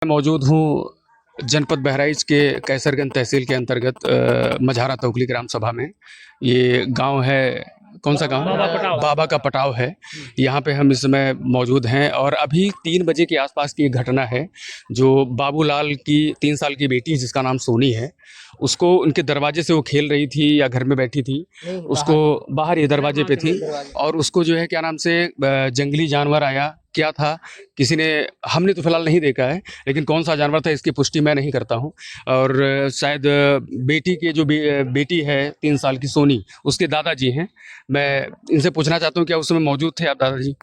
मौजूद हूँ जनपद बहराइच के कैसरगंज तहसील के अंतर्गत मझारा तोकली ग्राम सभा में। ये गांव है, कौन सा गांव है? बाबा का पटाव है। यहाँ पे हम इस समय मौजूद हैं और अभी 3 बजे के आसपास की एक घटना है जो बाबूलाल की 3 साल की बेटी जिसका नाम सोनी है, उसको उनके दरवाजे से वो खेल रही थी या घर में बैठी थी, उसको बाहर ये दरवाजे पे थी और उसको जो है क्या नाम से जंगली जानवर आया। क्या था, किसी ने, हमने तो फिलहाल नहीं देखा है, लेकिन कौन सा जानवर था इसकी पुष्टि मैं नहीं करता हूँ। और शायद बेटी के जो बेटी है 3 साल की सोनी, उसके दादाजी हैं। मैं इनसे पूछना चाहता हूँ क्या उस समय मौजूद थे आप दादाजी?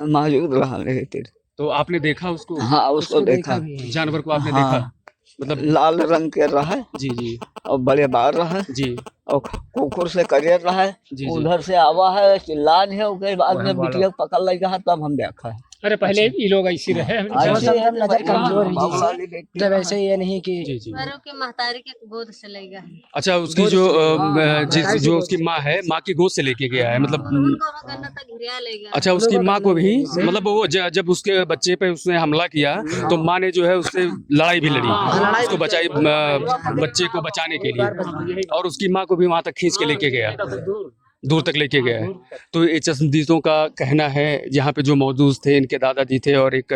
मौजूद रहे थे। तो आपने देखा उसको? हाँ, उसको देखा। जानवर को आपने हाँ, देखा? मतलब लाल रंग के रहा जी जी और बड़े बार रहा जी और कुकुर से करियर रहा है। जी जी। उधर से आवा है, चिल्लान है, उसके बाद में बिटिया पकड़ लगा है, तब हम देखा है। अरे पहले ये लोग ऐसे रहे ऐसे हम नजर कमजोर है बाबा जी वाली बेटी। तो वैसे ये नहीं कि जी जी। मरो के महतारी के गोद से लेगा। अच्छा, उसकी जो जो उसकी माँ है, माँ की गोद से लेके गया है मतलब। घिरिया लेगा। अच्छा, उसकी माँ को भी मतलब वो जब उसके बच्चे पे उसने हमला किया तो माँ ने जो है उससे लड़ाई भी लड़ी, उसको बचाई, बच्चे को बचाने के लिए, और उसकी माँ को भी वहां तक खींच के लेके गया, दूर तक लेके गया है। तो ये चश्मदीदों का कहना है, यहाँ पे जो मौजूद थे इनके दादाजी थे और एक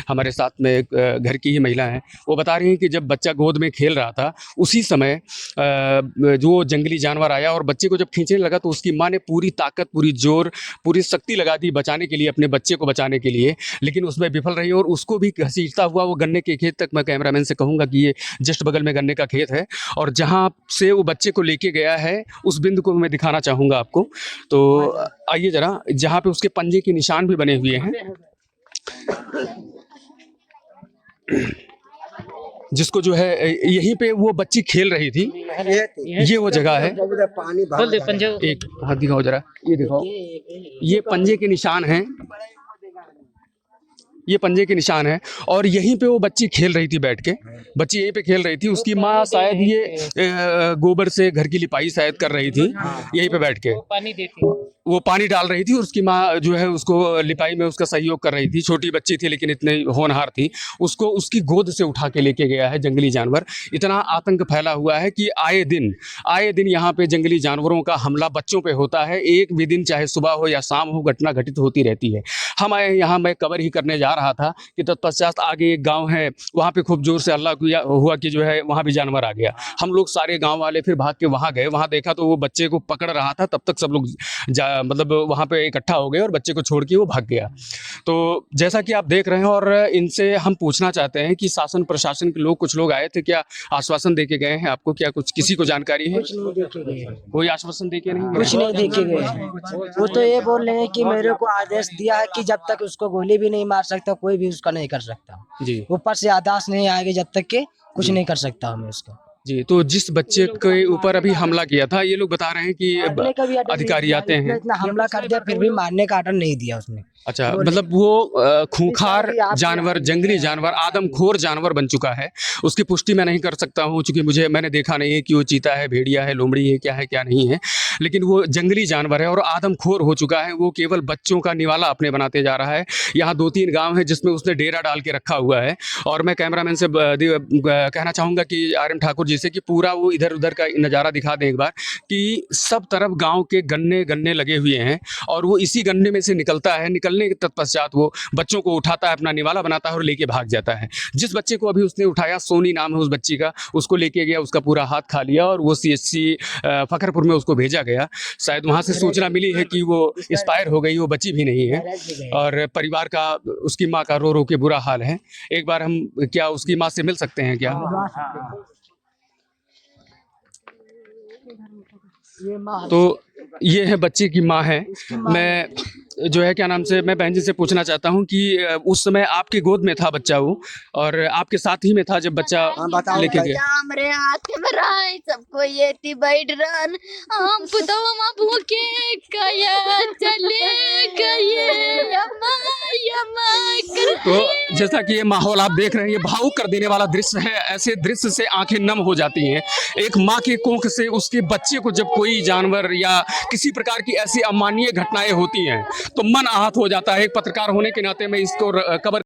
हमारे साथ में एक घर की ही महिला है, वो बता रही हैं कि जब बच्चा गोद में खेल रहा था उसी समय जो जंगली जानवर आया और बच्चे को जब खींचने लगा तो उसकी माँ ने पूरी ताकत, पूरी जोर, पूरी शक्ति लगा दी बचाने के लिए, अपने बच्चे को बचाने के लिए, लेकिन उसमें विफल रही और उसको भी घसीटता हुआ वो गन्ने के खेत तक, मैं कैमरामैन से कहूँगा कि ये जस्ट बगल में गन्ने का खेत है, और जहाँ से वो बच्चे को लेके गया है उस बिंदु को मैं दिखाना चाहूँगा आपको। तो आइए जरा, जहाँ पे उसके पंजे के निशान भी बने हुए हैं, जिसको जो है यहीं पे वो बच्ची खेल रही थी, ये वो जगह है। एक हाथ दिखाओ जरा, ये दिखाओ, ये पंजे के निशान हैं, ये पंजे के निशान है और यहीं पे वो बच्ची खेल रही थी, बैठ के बच्ची यहीं पे खेल रही थी। उसकी माँ शायद ये गोबर से घर की लिपाई शायद कर रही थी, यहीं पे बैठ के पानी देती, वो पानी डाल रही थी और उसकी माँ जो है उसको लिपाई में उसका सहयोग कर रही थी। छोटी बच्ची थी लेकिन इतने होनहार थी, उसको उसकी गोद से उठा के लेके गया है जंगली जानवर। इतना आतंक फैला हुआ है कि आए दिन यहाँ पे जंगली जानवरों का हमला बच्चों पे होता है। एक भी दिन, चाहे सुबह हो या शाम हो, घटना घटित होती रहती है। हम आए यहाँ, मैं कवर ही करने जा रहा था कि तत्पश्चात आगे एक गाँव है, वहाँ पे खूब जोर से हल्ला हुआ कि जो है वहाँ भी जानवर आ गया। हम लोग सारे गाँव वाले फिर भाग के वहाँ गए, वहाँ देखा तो वो बच्चे को पकड़ रहा था। तब तक सब लोग मतलब वहाँ पे इकट्ठा हो गए और बच्चे को छोड़ के वो भाग गया। तो जैसा कि आप देख रहे हैं, और इनसे हम पूछना चाहते हैं कि शासन प्रशासन के लोग, कुछ लोग आए थे, क्या आश्वासन दे के गए हैं आपको? क्या कुछ किसी को जानकारी है? कुछ नहीं देखे गए, कोई आश्वासन दे के नहीं गए? कुछ नहीं देखे गए। वो तो ये बोल रहे हैं कि मेरे को आदेश दिया है कि जब तक उसको गोली भी नहीं मार सकता, कोई भी उसका नहीं कर सकता जी। ऊपर से आदेश नहीं आएगा जब तक के कुछ नहीं कर सकता हमें उसका। जी। तो जिस बच्चे के ऊपर अभी हमला किया था, ये लोग बता रहे हैं कि अधिकारी आते हैं, इतना हमला कर दिया फिर भी मारने का आर्डर नहीं दिया उसने। अच्छा, मतलब वो खूंखार जानवर, जंगली जानवर, आदमखोर जानवर बन चुका है। उसकी पुष्टि मैं नहीं कर सकता हूँ क्योंकि मैंने देखा नहीं है कि वो चीता है, भेड़िया है, लोमड़ी है, क्या नहीं है, लेकिन वो जंगली जानवर है और आदमखोर हो चुका है। वो केवल बच्चों का निवाला अपने बनाते जा रहा है। यहाँ 2-3 गाँव है जिसमें उसने डेरा डाल के रखा हुआ है। और मैं कैमरामैन से कहना चाहूँगा कि RM ठाकुर जी से कि पूरा वो इधर उधर का नज़ारा दिखा दें एक बार, कि सब तरफ गाँव के गन्ने लगे हुए हैं और वो इसी गन्ने में से निकलता है। निकलने के तत्पश्चात वो बच्चों को उठाता है, अपना निवाला बनाता है और लेके भाग जाता है। जिस बच्चे को अभी उसने उठाया, सोनी नाम है उस बच्ची का, उसको लेके गया, उसका पूरा हाथ खा लिया और वो CHC फखरपुर में उसको भेजा गया। शायद वहाँ से सूचना मिली है कि वो एक्सपायर हो गई, वो बची भी नहीं है और परिवार का, उसकी माँ का रो रो के बुरा हाल है। एक बार हम क्या उसकी माँ से मिल सकते हैं क्या? तो ये है बच्चे की माँ है। मैं जो है क्या नाम से, मैं बहन जी से पूछना चाहता हूँ कि उस समय आपकी गोद में था बच्चा वो, और आपके साथ ही में था जब बच्चा लेके गया? हमरे हाथ में रहा सबको ये थी बैठ रन हम पुतवा भूखे कया चले गए अम्मा तो जैसा कि ये माहौल आप देख रहे हैं, ये भावुक कर देने वाला दृश्य है। ऐसे दृश्य से आंखें नम हो जाती हैं। एक माँ के कोख से उसके बच्चे को जब कोई जानवर या किसी प्रकार की ऐसी अमानवीय घटनाएं होती हैं तो मन आहत हो जाता है। एक पत्रकार होने के नाते मैं इसको कवर